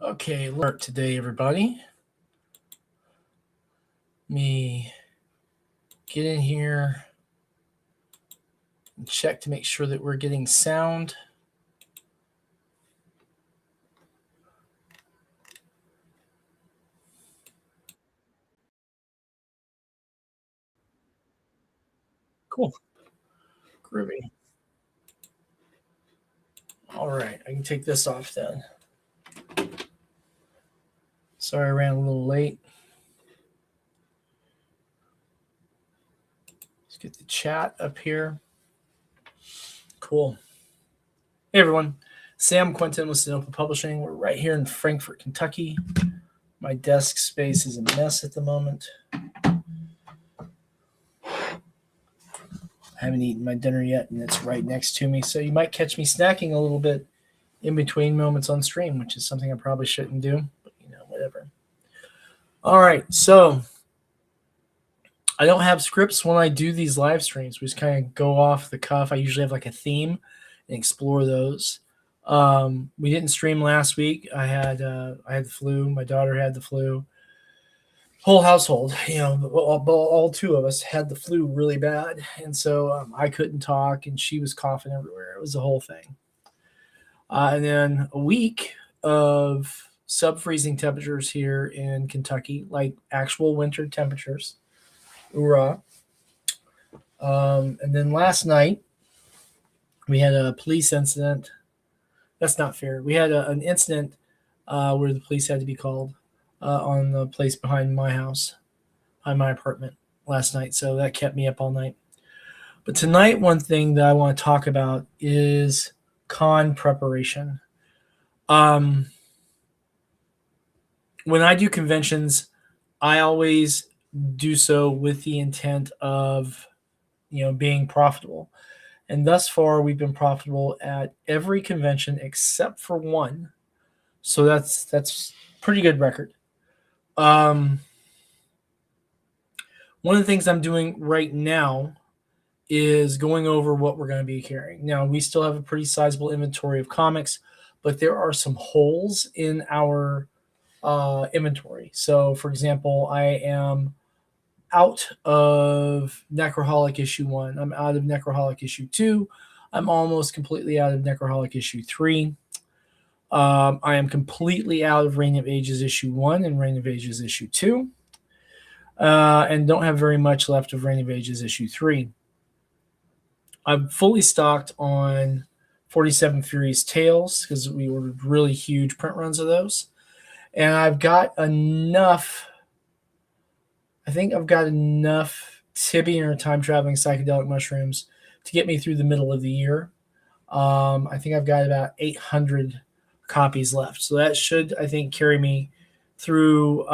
Okay, alert today, everybody. Let me get in here and check to make sure that we're getting sound. Cool. Groovy. All right, I can take this off then. Sorry I ran a little late. Let's get the chat up here. Cool. Hey, everyone. Sam Quinton with Sunopa Publishing. We're right here in Frankfort, Kentucky. My desk space is a mess at the moment. I haven't eaten my dinner yet, and it's right next to me. So you might catch me snacking a little bit in between moments on stream, which is something I probably shouldn't do, but whatever. All right, so I don't have scripts when I do these live streams. We just kind of go off the cuff. I usually have like a theme and explore those. We didn't stream last week. I had the flu. My daughter had the flu. Whole household, all two of us had the flu really bad, and so I couldn't talk, and she was coughing everywhere. It was a whole thing. And then a week of sub-freezing temperatures here in Kentucky, like actual winter temperatures. Hoorah. And then last night, we had a police incident. That's not fair. We had an incident where the police had to be called on the place behind my house, behind my apartment last night. So that kept me up all night. But tonight, one thing that I want to talk about is con preparation. When I do conventions, I always do so with the intent of, being profitable. And thus far, we've been profitable at every convention except for one. So that's pretty good record. One of the things I'm doing right now is going over what we're going to be carrying. Now, we still have a pretty sizable inventory of comics, but there are some holes in our inventory. So, for example, I am out of Necroholic issue 1. I'm out of Necroholic issue 2. I'm almost completely out of Necroholic issue 3. I am completely out of Reign of Ages issue 1 and Reign of Ages issue 2. And don't have very much left of Reign of Ages issue 3. I'm fully stocked on 47 Furies Tales because we ordered really huge print runs of those. And I've got enough. I think I've got enough Tibian or time-traveling psychedelic mushrooms to get me through the middle of the year. I think I've got about 800 copies left. So that should, I think, carry me through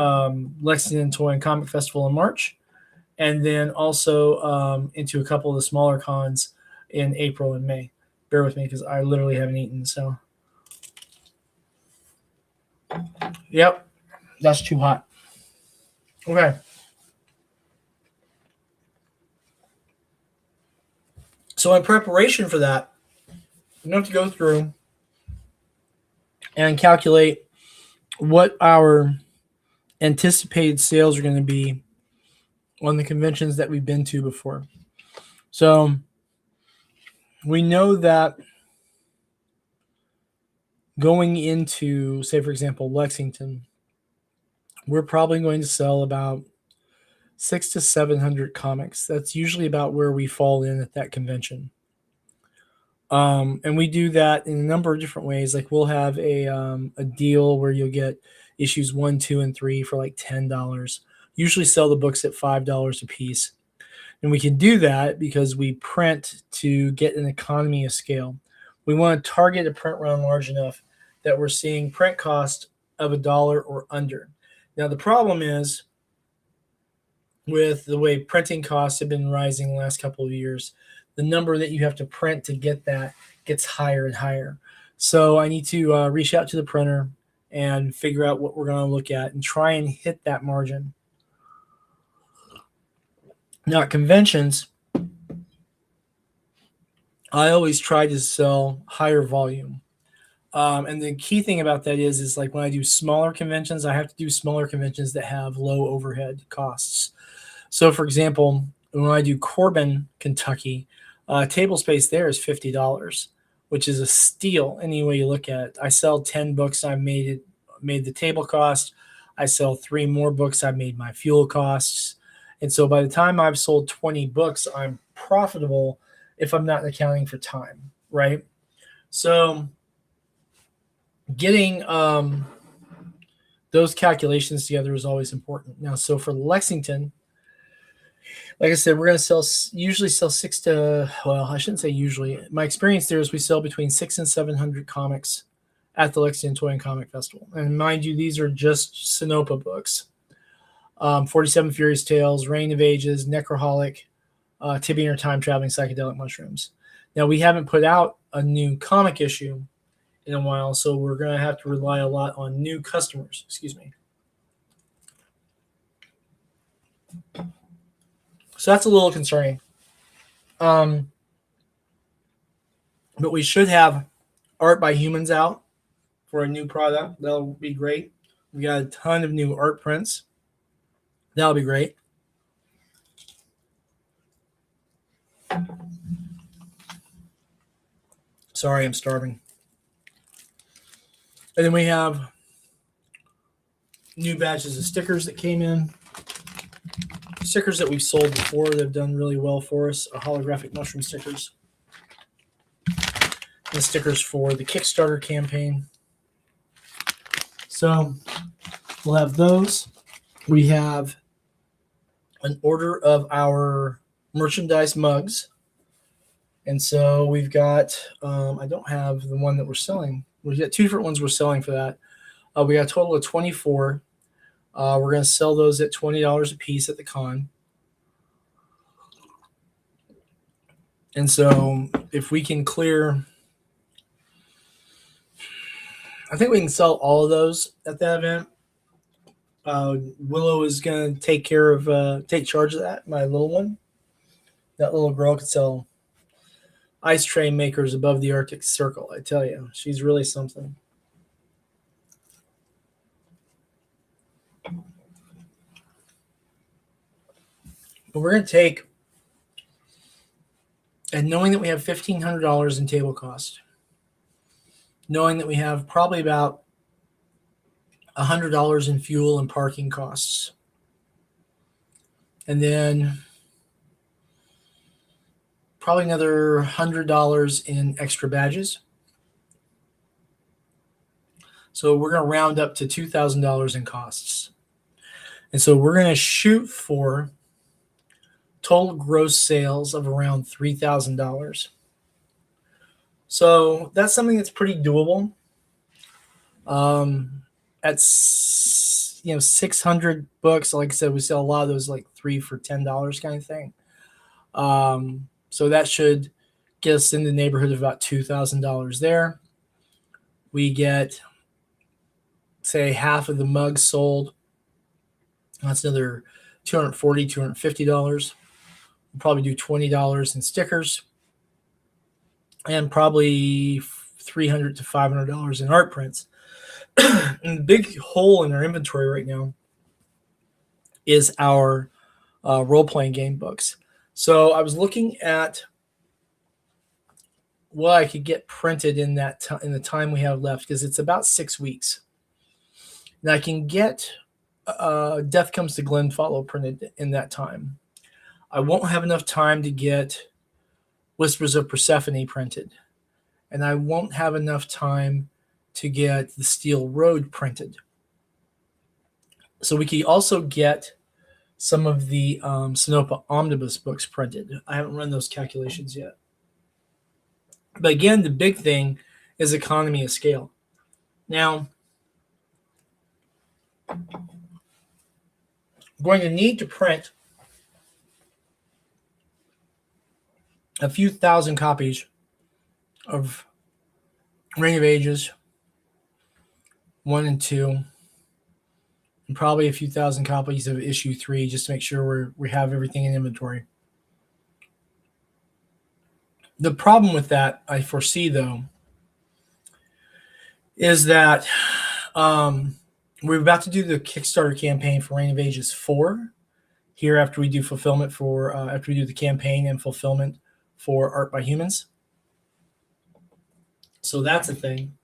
Lexington Toy and Comic Festival in March, and then also into a couple of the smaller cons in April and May. Bear with me because I literally haven't eaten. So, yep, that's too hot. Okay. So in preparation for that, I'm going to have to go through and calculate what our anticipated sales are going to be on the conventions that we've been to before. So we know that going into, say, for example, Lexington, we're probably going to sell about 600 to 700 comics. That's usually about where we fall in at that convention. And we do that in a number of different ways. Like we'll have a deal where you'll get issues 1, 2, and 3 for like $10. Usually sell the books at $5 a piece. And we can do that because we print to get an economy of scale. We want to target a print run large enough that we're seeing print cost of $1 or under. Now, the problem is with the way printing costs have been rising the last couple of years, the number that you have to print to get that gets higher and higher. So I need to reach out to the printer and figure out what we're going to look at and try and hit that margin. Now, at conventions, I always try to sell higher volume. And the key thing about that is like when I do smaller conventions, I have to do smaller conventions that have low overhead costs. So, for example, when I do Corbin, Kentucky, table space there is $50, which is a steal any way you look at it. I sell 10 books, I made the table cost. I sell 3 more books, I made my fuel costs. And so by the time I've sold 20 books, I'm profitable if I'm not accounting for time, right? So getting those calculations together is always important. Now, so for Lexington, like I said, we're going to usually sell 6 to, well, I shouldn't say usually. My experience there is we sell between 600 and 700 comics at the Lexington Toy and Comic Festival. And mind you, these are just Sinopa books. 47 Furious Tales, Reign of Ages, Necroholic, Tibby and Her Time Traveling Psychedelic Mushrooms. Now, we haven't put out a new comic issue in a while, so we're going to have to rely a lot on new customers. Excuse me. So that's a little concerning. But we should have art by humans out for a new product. That'll be great. We got a ton of new art prints. That'll be great. Sorry, I'm starving. And then we have new batches of stickers that came in. Stickers that we've sold before that have done really well for us are holographic mushroom stickers. And stickers for the Kickstarter campaign. So we'll have those. We have an order of our merchandise mugs. And so we've got, I don't have the one that we're selling. We've got 2 different ones we're selling for that. We got a total of 24. We're going to sell those at $20 a piece at the con. And so if we can clear, I think we can sell all of those at that event. Willow is going to take charge of that, my little one. That little girl could sell ice tray makers above the Arctic Circle, I tell you. She's really something. But we're going to take, and knowing that we have $1,500 in table cost, knowing that we have probably about $100 in fuel and parking costs, and then probably another $100 in extra badges. So we're going to round up to $2,000 in costs. And so we're going to shoot for total gross sales of around $3,000. So that's something that's pretty doable. At 600 books, like I said, we sell a lot of those like 3 for $10 kind of thing. So that should get us in the neighborhood of about $2,000 there. We get, say, half of the mugs sold. That's another $240, $250. We'll probably do $20 in stickers and probably $300 to $500 in art prints. And the big hole in our inventory right now is our role-playing game books. So I was looking at what I could get printed in that in the time we have left, because it's about 6 weeks. And I can get Death Comes to Glenfollow printed in that time. I won't have enough time to get Whispers of Persephone printed. And I won't have enough time to get the Steel Road printed. So we can also get some of the Sinopa Omnibus books printed. I haven't run those calculations yet. But again, the big thing is economy of scale. Now, I'm going to need to print a few thousand copies of Reign of Ages 1 and 2, and probably a few thousand copies of issue 3, just to make sure we have everything in inventory. The problem with that, I foresee, though, is that we're about to do the Kickstarter campaign for Reign of Ages 4 here after we do fulfillment for after we do the campaign and fulfillment for Art by Humans. So that's a thing.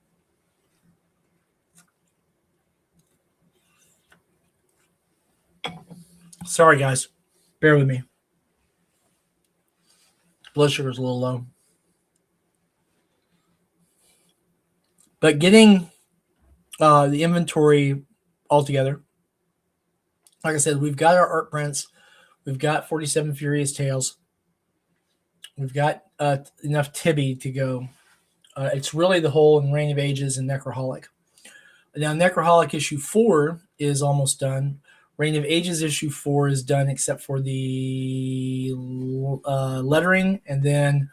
Sorry, guys. Bear with me. Blood sugar's a little low. But getting the inventory all together, like I said, we've got our art prints. We've got 47 Furious Tales. We've got enough Tibby to go. It's really the whole in Reign of Ages and Necroholic. Now, Necroholic issue 4 is almost done. Reign of Ages issue 4 is done except for the lettering. And then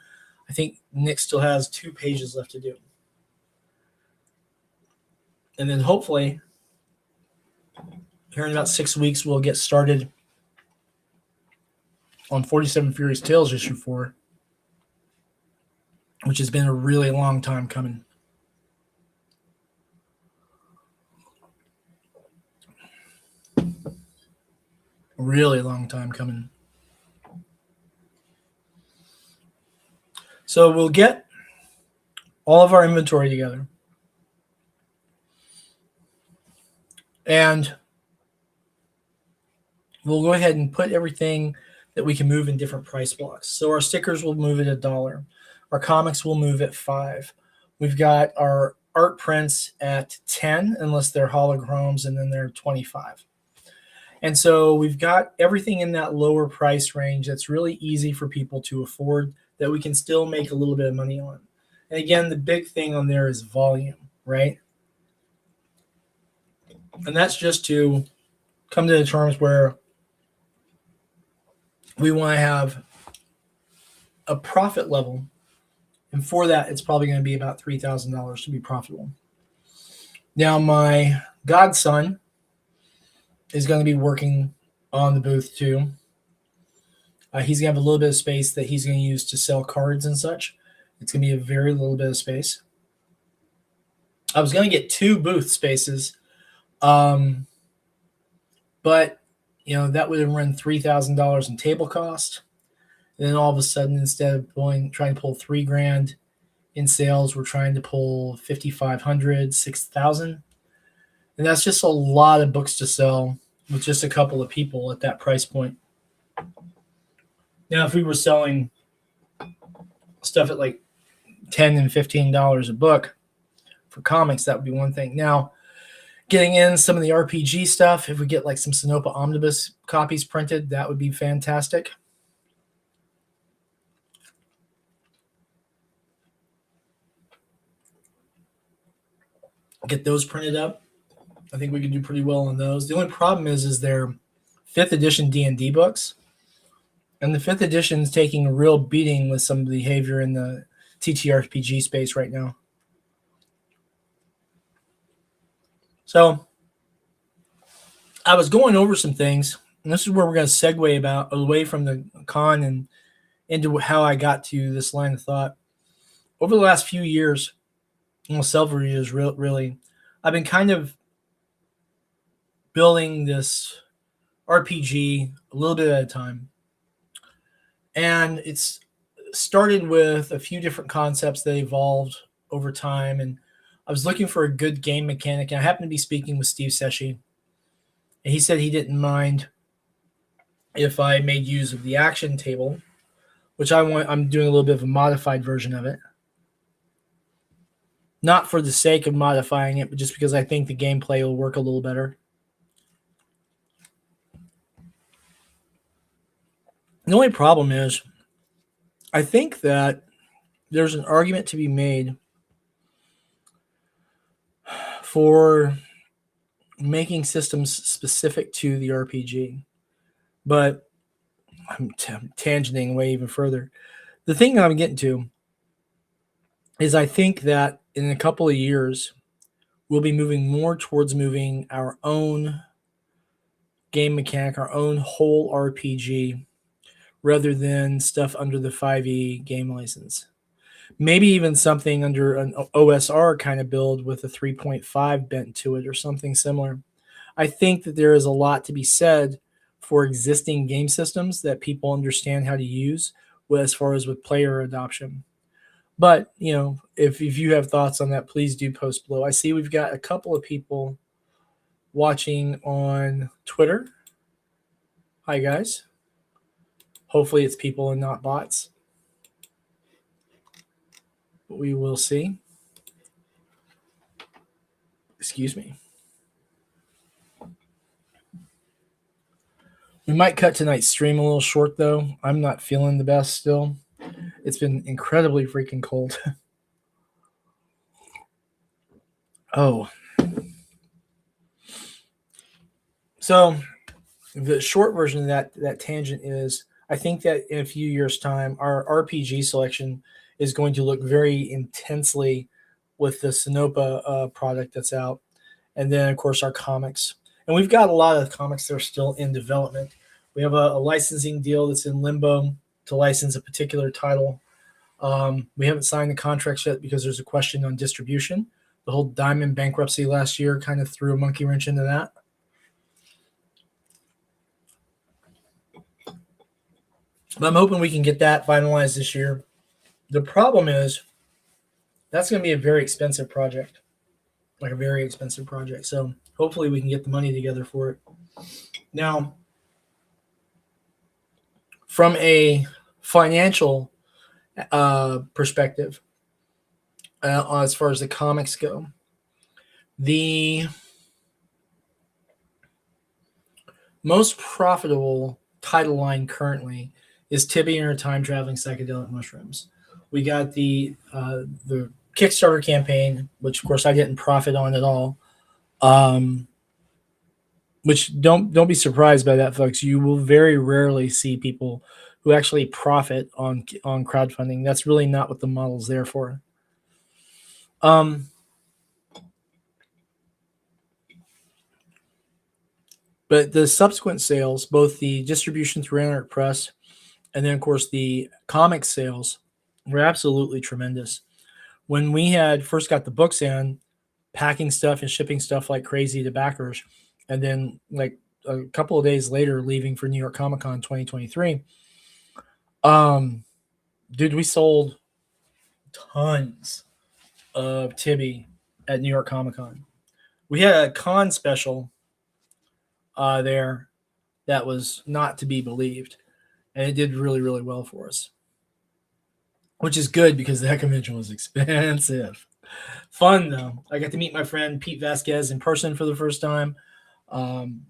I think Nick still has 2 pages left to do. And then hopefully, here in about 6 weeks, we'll get started on 47 Furious Tales issue 4, which has been a really long time coming. Really long time coming. So we'll get all of our inventory together. And we'll go ahead and put everything that we can move in different price blocks. So our stickers will move at $1. Our comics will move at $5. We've got our art prints at 10, unless they're holochromes, and then they're 25. And so we've got everything in that lower price range that's really easy for people to afford, that we can still make a little bit of money on. And again, the big thing on there is volume, right? And that's just to come to the terms where we want to have a profit level. And for that, it's probably going to be about $3,000 to be profitable. Now, my godson is going to be working on the booth too. He's going to have a little bit of space that he's going to use to sell cards and such. It's going to be a very little bit of space. I was going to get 2 booth spaces, but that would have run $3,000 in table cost. And then all of a sudden, instead of trying to pull $3,000 in sales, we're trying to pull $5,500, $6,000. And that's just a lot of books to sell with just a couple of people at that price point. Now, if we were selling stuff at like $10 and $15 a book for comics, that would be one thing. Now, getting in some of the RPG stuff, if we get like some Sinopa Omnibus copies printed, that would be fantastic. Get those printed up. I think we could do pretty well on those. The only problem is they're 5th edition D&D books. And the 5th edition is taking a real beating with some behavior in the TTRPG space right now. So I was going over some things, and this is where we're going to segue away from the con and into how I got to this line of thought. Over the last few years, almost several years really, I've been kind of building this RPG a little bit at a time. And it's started with a few different concepts that evolved over time. And I was looking for a good game mechanic. And I happened to be speaking with Steve Seshi. And he said he didn't mind if I made use of the action table, which I'm doing a little bit of a modified version of it. Not for the sake of modifying it, but just because I think the gameplay will work a little better. The only problem is, I think that there's an argument to be made for making systems specific to the RPG. But I'm tangenting way even further. The thing that I'm getting to is I think that in a couple of years, we'll be moving more towards moving our own game mechanic, our own whole RPG, rather than stuff under the 5e game license. Maybe even something under an OSR kind of build with a 3.5 bent to it or something similar. I think that there is a lot to be said for existing game systems that people understand how to use as far as with player adoption. But, if you have thoughts on that, please do post below. I see we've got a couple of people watching on Twitter. Hi, guys. Hopefully it's people and not bots. But we will see. Excuse me. We might cut tonight's stream a little short, though. I'm not feeling the best still. It's been incredibly freaking cold. Oh. So the short version of that tangent is, I think that in a few years' time, our RPG selection is going to look very intensely with the Sinopa product that's out. And then, of course, our comics. And we've got a lot of comics that are still in development. We have a licensing deal that's in limbo to license a particular title. We haven't signed the contracts yet because there's a question on distribution. The whole Diamond bankruptcy last year kind of threw a monkey wrench into that. But I'm hoping we can get that finalized this year. The problem is that's going to be a very expensive project, like a very expensive project. So hopefully we can get the money together for it. Now, from a financial perspective, as far as the comics go, the most profitable title line currently is Tibby and her time traveling psychedelic mushrooms. We got the Kickstarter campaign, which of course I didn't profit on at all. Which don't be surprised by that, folks. You will very rarely see people who actually profit on crowdfunding. That's really not what the model's there for. But the subsequent sales, both the distribution through Anarch Press and then, of course, the comic sales, were absolutely tremendous. When we had first got the books in, packing stuff and shipping stuff like crazy to backers, and then like a couple of days later leaving for New York Comic Con 2023, dude, we sold tons of Tibby at New York Comic Con. We had a con special there that was not to be believed, and it did really, really well for us, which is good because that convention was expensive. Fun though. I got to meet my friend Pete Vasquez in person for the first time,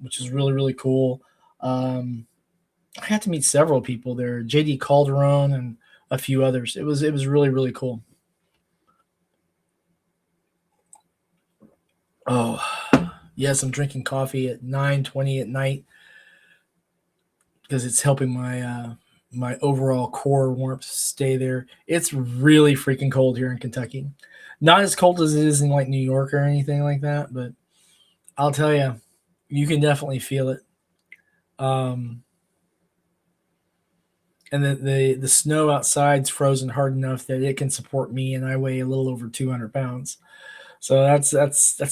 which is really, really cool. I got to meet several people there, JD Calderon and a few others. It was really, really cool. Oh, yes, I'm drinking coffee at 9:20 at night because it's helping my overall core warmth stay there. It's really freaking cold here in Kentucky. Not as cold as it is in like New York or anything like that, but I'll tell you, you can definitely feel it. And the snow outside's frozen hard enough that it can support me, and I weigh a little over 200 pounds. So that's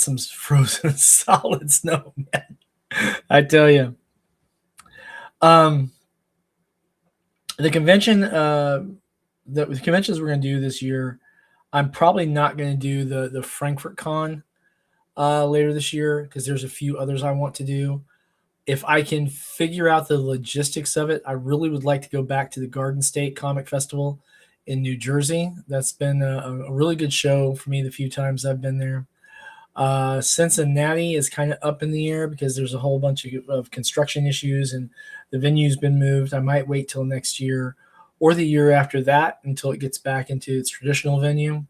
some frozen solid snow, man. I tell you. The convention, the conventions we're going to do this year, I'm probably not going to do the Frankfurt Con later this year because there's a few others I want to do. If I can figure out the logistics of it, I really would like to go back to the Garden State Comic Festival in New Jersey. That's been a really good show for me the few times I've been there. Cincinnati is kind of up in the air because there's a whole bunch of construction issues and the venue's been moved. I might wait till next year or the year after that until it gets back into its traditional venue.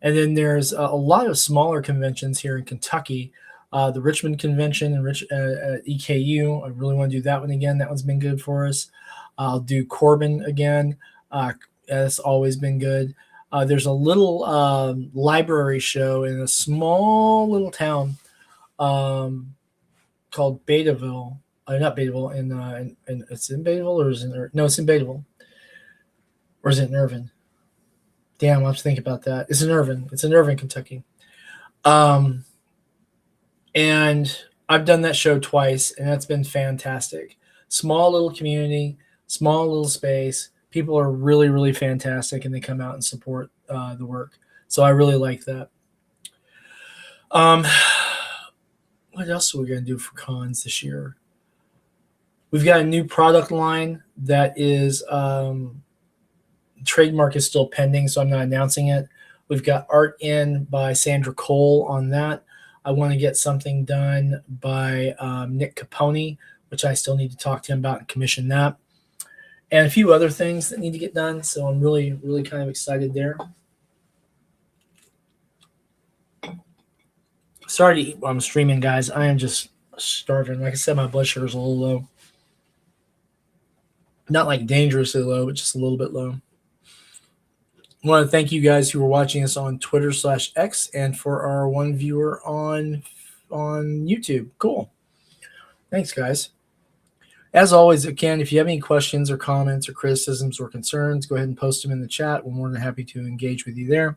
And then there's a lot of smaller conventions here in Kentucky. The Richmond Convention and EKU. I really want to do that one again. That one's been good for us. I'll do Corbin again. That's always been good. There's a little library show in a small little town called Betaville. Not Betaville. In it's in Betaville or is it? No, it's in Betaville. Or is it in Irvine? Damn, I have to think about that. It's in Irvine. It's in Irvine, Kentucky. Um, and I've done that show twice, and that's been fantastic. Small little community, small little space. People are really, really fantastic, and they come out and support the work. So I really like that. Um, what else are we going to do for cons this year? We've got a new product line that is trademark is still pending, so I'm not announcing it. We've got art in by Sandra Cole on that. I want to get something done by Nick Capone, which I still need to talk to him about and commission that. And a few other things that need to get done. So I'm really, really kind of excited there. Sorry to eat while I'm streaming, guys. I am just starving. Like I said, my blood sugar's a little low. Not like dangerously low, but just a little bit low. I want to thank you guys who are watching us on Twitter/X and for our one viewer on YouTube. Cool. Thanks, guys. As always, again, if you have any questions or comments or criticisms or concerns, go ahead and post them in the chat. We're more than happy to engage with you there.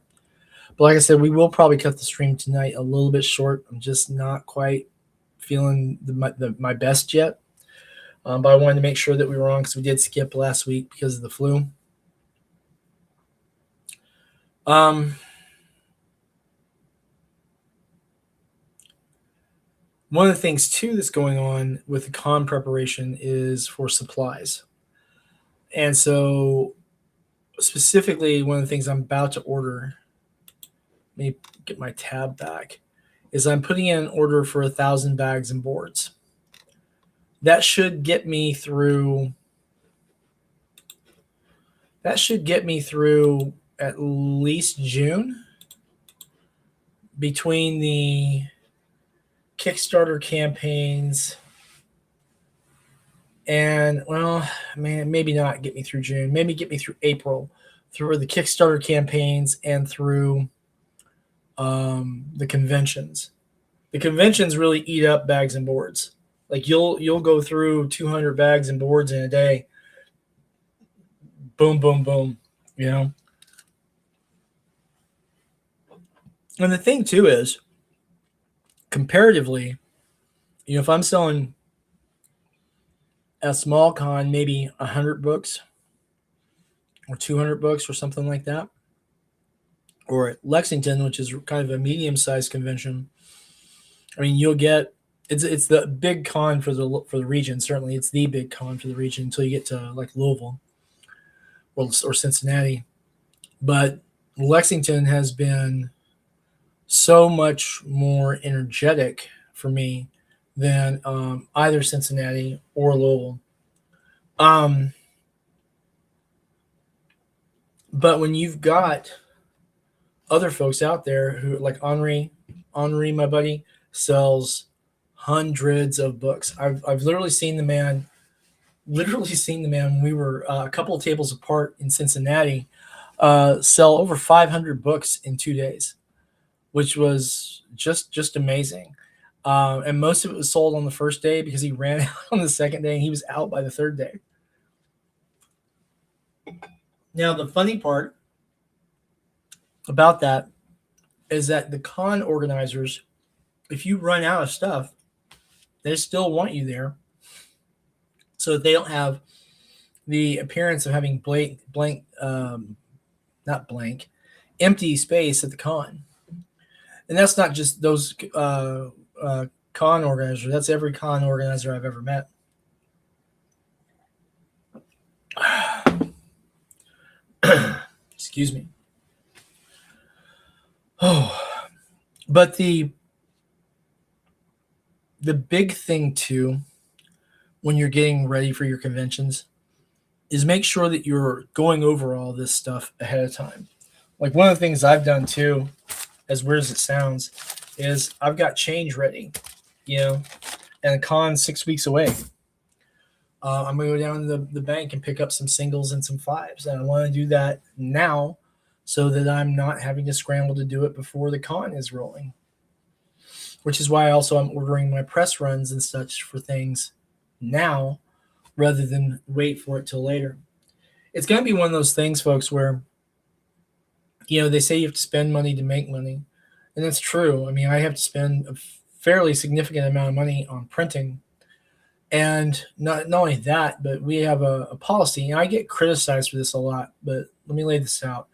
But like I said, we will probably cut the stream tonight a little bit short. I'm just not quite feeling my best yet. But I wanted to make sure that we were on because we did skip last week because of the flu. One of the things, too, that's going on with the con preparation is for supplies. And so specifically, one of the things I'm about to order, let me get my tab back, is I'm putting in an order for 1,000 bags and boards. That should get me through at least June, between the Kickstarter campaigns and, well, man, maybe not get me through June, maybe get me through April, through the Kickstarter campaigns and through the conventions. The conventions really eat up bags and boards. Like you'll go through 200 bags and boards in a day. Boom, boom, boom. You know. And the thing too is, comparatively, you know, if I'm selling a small con, maybe 100 books or 200 books or something like that, or at Lexington, which is kind of a medium-sized convention, I mean, you'll get it's the big con for the region. Certainly, it's the big con for the region until you get to like Louisville or Cincinnati. But Lexington has been so much more energetic for me than either Cincinnati or Louisville. But when you've got other folks out there who, like Henri, my buddy, sells hundreds of books. I've literally seen the man when we were a couple of tables apart in Cincinnati sell over 500 books in 2 days, which was just amazing. And most of it was sold on the first day because he ran out on the second day and he was out by the third day. Now, the funny part about that is that the con organizers, if you run out of stuff, they still want you there so that they don't have the appearance of having empty space at the con. And that's not just those con organizers. That's every con organizer I've ever met. Excuse me. Oh, but the big thing too, when you're getting ready for your conventions, is make sure that you're going over all this stuff ahead of time. Like one of the things I've done too, as weird as it sounds, is I've got change ready, you know, and the con's 6 weeks away. I'm going to go down to the bank and pick up some singles and some fives. And I want to do that now so that I'm not having to scramble to do it before the con is rolling. Which is why also I'm ordering my press runs and such for things now rather than wait for it till later. It's going to be one of those things, folks, where They say you have to spend money to make money, and that's true. I mean, I have to spend a fairly significant amount of money on printing. And not only that, but we have a policy, and I get criticized for this a lot, but let me lay this out.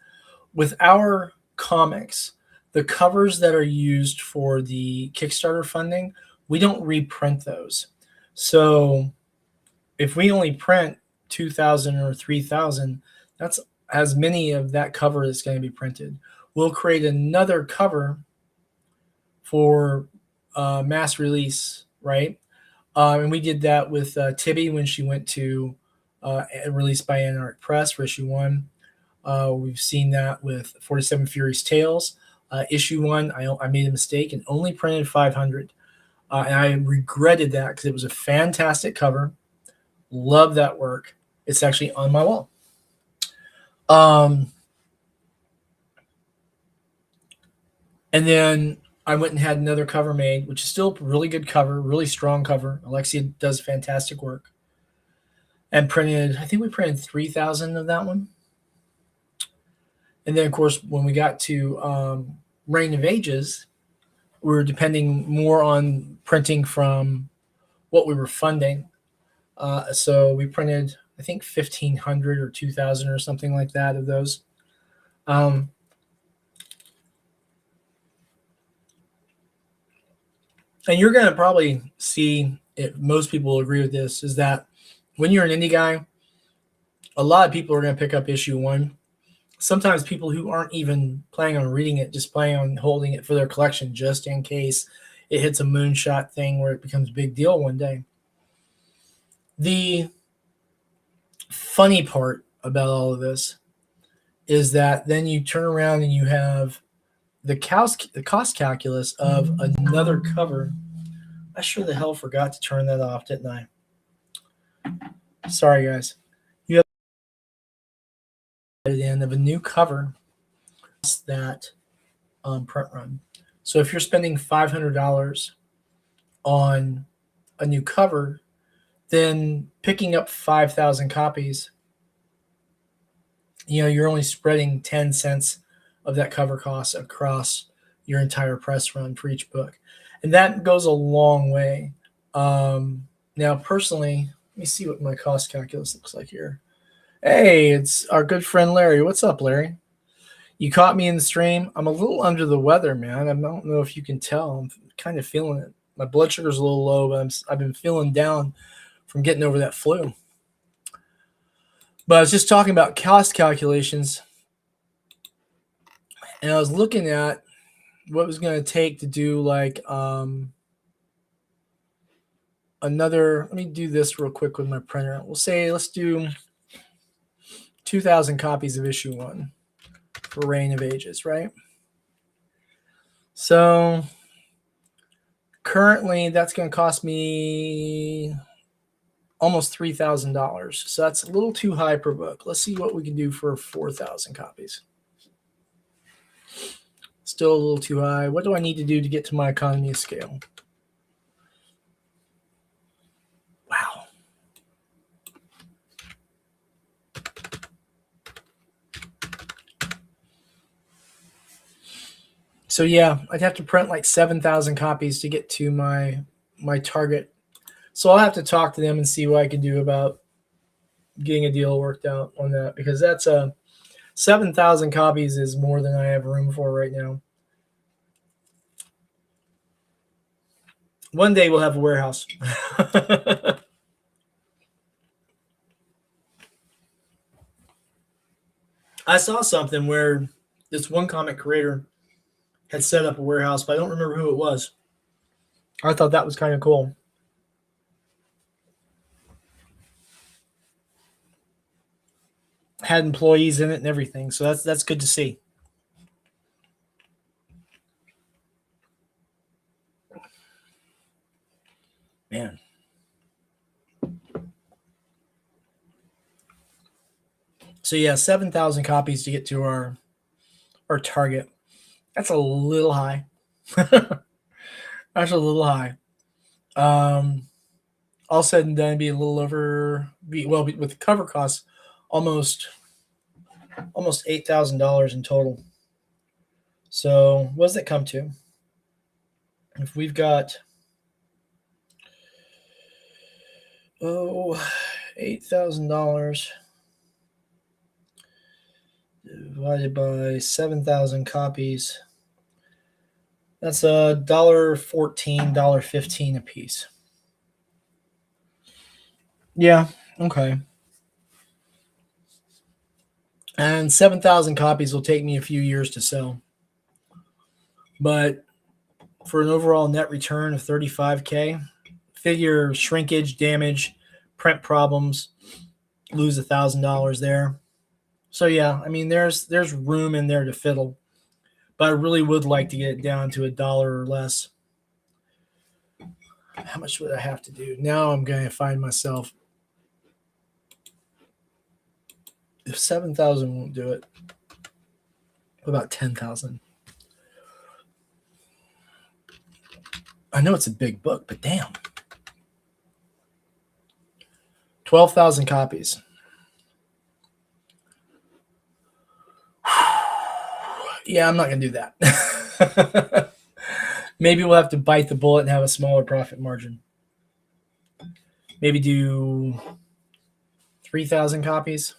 With our comics, the covers that are used for the Kickstarter funding, we don't reprint those. So if we only print 2,000 or 3,000, that's as many of that cover that's going to be printed. We'll create another cover for mass release, right? And we did that with Tibby when she went to released by Anarch Press for issue 1. We've seen that with 47 Furious Tales. Issue 1, I made a mistake and only printed 500. And I regretted that because it was a fantastic cover. Love that work. It's actually on my wall. And then I went and had another cover made, which is still a really good cover, really strong cover. Alexia does fantastic work. And I think we printed 3,000 of that one. And then, of course, when we got to Reign of Ages, we were depending more on printing from what we were funding. So we printed, I think, 1,500 or 2,000 or something like that of those. And you're going to probably see, if most people will agree with this, is that when you're an indie guy, a lot of people are going to pick up issue 1. Sometimes people who aren't even planning on reading it, just planning on holding it for their collection just in case it hits a moonshot thing where it becomes a big deal one day. The funny part about all of this is that then you turn around and you have the cost calculus of another cover. I sure the hell forgot to turn that off, didn't I? Sorry, guys. You have the end of a new cover that print run. So if you're spending $500 on a new cover, then picking up 5,000 copies, you're only spreading 10 cents of that cover cost across your entire press run for each book. And that goes a long way. Now, personally, let me see what my cost calculus looks like here. Hey, it's our good friend Larry. What's up, Larry? You caught me in the stream. I'm a little under the weather, man. I don't know if you can tell. I'm kind of feeling it. My blood sugar's a little low, but I've been feeling down from getting over that flu. But I was just talking about cost calculations, and I was looking at what it was going to take to do like another. Let me do this real quick with my printer. We'll say let's do 2,000 copies of issue 1 for Reign of Ages, right? So currently that's going to cost me almost $3,000. So that's a little too high per book. Let's see what we can do for 4,000 copies. Still a little too high. What do I need to do to get to my economy of scale? Wow. So yeah, I'd have to print like 7,000 copies to get to my target. So I'll have to talk to them and see what I can do about getting a deal worked out on that, because that's 7,000 copies is more than I have room for right now. One day we'll have a warehouse. I saw something where this one comic creator had set up a warehouse, but I don't remember who it was. I thought that was kind of cool. Had employees in it and everything, so that's good to see. Man. So yeah, 7,000 copies to get to our target. That's a little high. That's a little high. All said and done, be a little over. With the cover costs, almost $8,000 in total. So what does it come to? If we've got $8,000 divided by 7,000 copies, that's $1.14, $1.15 a piece. Yeah, okay. And 7,000 copies will take me a few years to sell. But for an overall net return of 35K, figure shrinkage, damage, print problems, lose $1,000 there. So yeah, I mean there's room in there to fiddle, but I really would like to get it down to $1 or less. How much would I have to do? Now I'm going to find myself, if 7,000 won't do it, about 10,000. I know it's a big book, but damn. 12,000 copies. Yeah, I'm not going to do that. Maybe we'll have to bite the bullet and have a smaller profit margin. Maybe do 3,000 copies.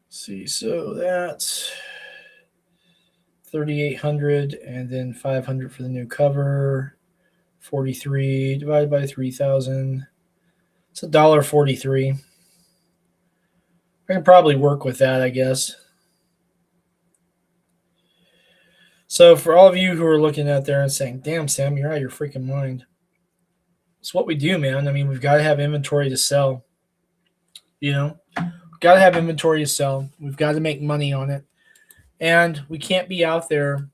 See, so that's 3,800 and then 500 for the new cover. 43 divided by 3,000. It's $1.43. I can probably work with that, I guess. So for all of you who are looking out there and saying, damn, Sam, you're out of your freaking mind. It's what we do, man. I mean, we've got to have inventory to sell. You know, we've got to have inventory to sell. We've got to make money on it. And we can't be out there,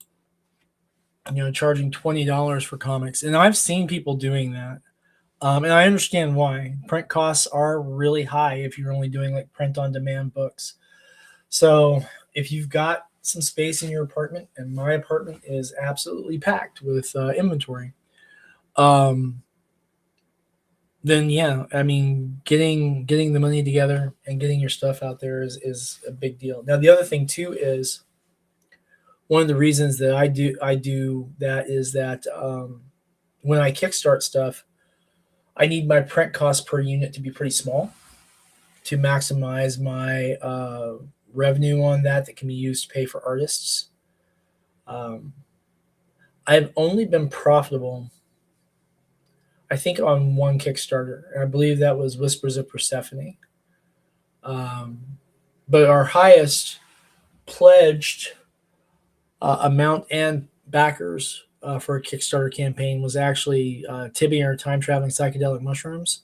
charging $20 for comics. And I've seen people doing that. And I understand why. Print costs are really high if you're only doing like print on demand books. So if you've got some space in your apartment, and my apartment is absolutely packed with inventory, then yeah, I mean, getting the money together and getting your stuff out there is a big deal. Now, the other thing too is one of the reasons that I do that is that when I kickstart stuff, I need my print cost per unit to be pretty small to maximize my revenue on that can be used to pay for artists. I've only been profitable, I think, on one Kickstarter. And I believe that was Whispers of Persephone. But our highest pledged amount and backers for a Kickstarter campaign was actually Tibby or Time Traveling Psychedelic Mushrooms.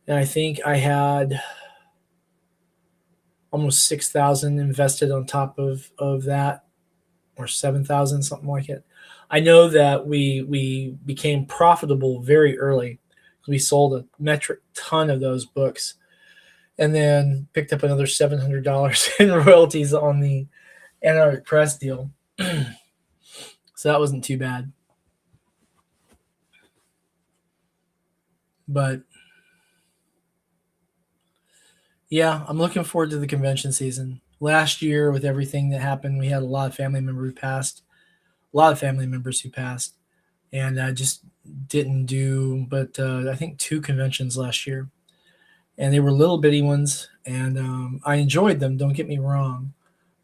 And I think I had almost 6,000 invested on top of that, or 7,000, something like it. I know that we became profitable very early. We sold a metric ton of those books, and then picked up another $700 in royalties on the Antarctic Press deal. So that wasn't too bad. But yeah, I'm looking forward to the convention season. Last year, with everything that happened, we had a lot of family members who passed, and I just didn't do but I think 2 conventions last year, and they were little bitty ones, and I enjoyed them. Don't get me wrong,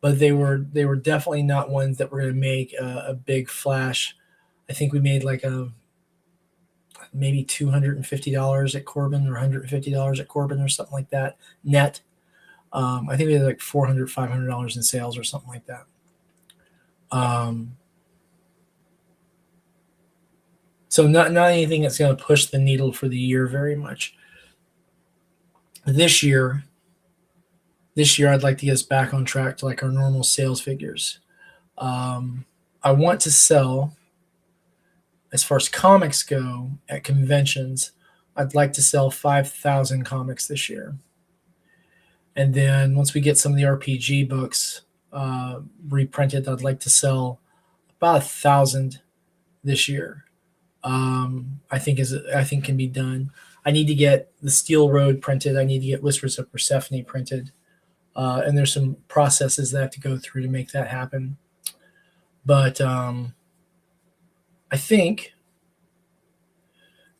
but they were definitely not ones that were going to make a big flash. I think we made like maybe $250 at Corbin, or $150 at Corbin, or something like that net. I think we had like $400, $500 in sales or something like that. So not anything that's going to push the needle for the year very much. This year, I'd like to get us back on track to like our normal sales figures. I want to sell, as far as comics go, at conventions, I'd like to sell 5,000 comics this year. And then once we get some of the RPG books reprinted, I'd like to sell about 1,000 this year. I think can be done. I need to get the Steel Road printed. I need to get Whispers of Persephone printed, and there's some processes that I have to go through to make that happen. But I think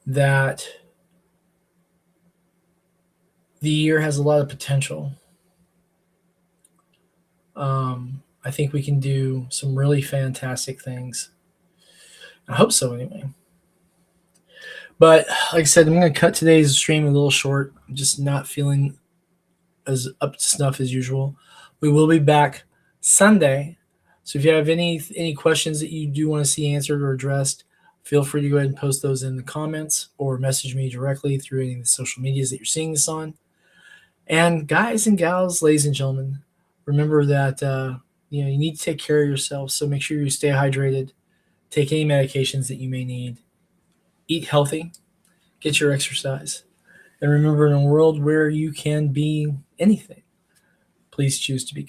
that the year has a lot of potential. I think we can do some really fantastic things. I hope so, anyway. But like I said, I'm going to cut today's stream a little short. I'm just not feeling as up to snuff as usual. We will be back Sunday. So if you have any questions that you do want to see answered or addressed, feel free to go ahead and post those in the comments or message me directly through any of the social medias that you're seeing this on. And guys and gals, ladies and gentlemen, remember that you need to take care of yourself. So make sure you stay hydrated, take any medications that you may need, eat healthy, get your exercise, and remember, in a world where you can be anything, please choose to be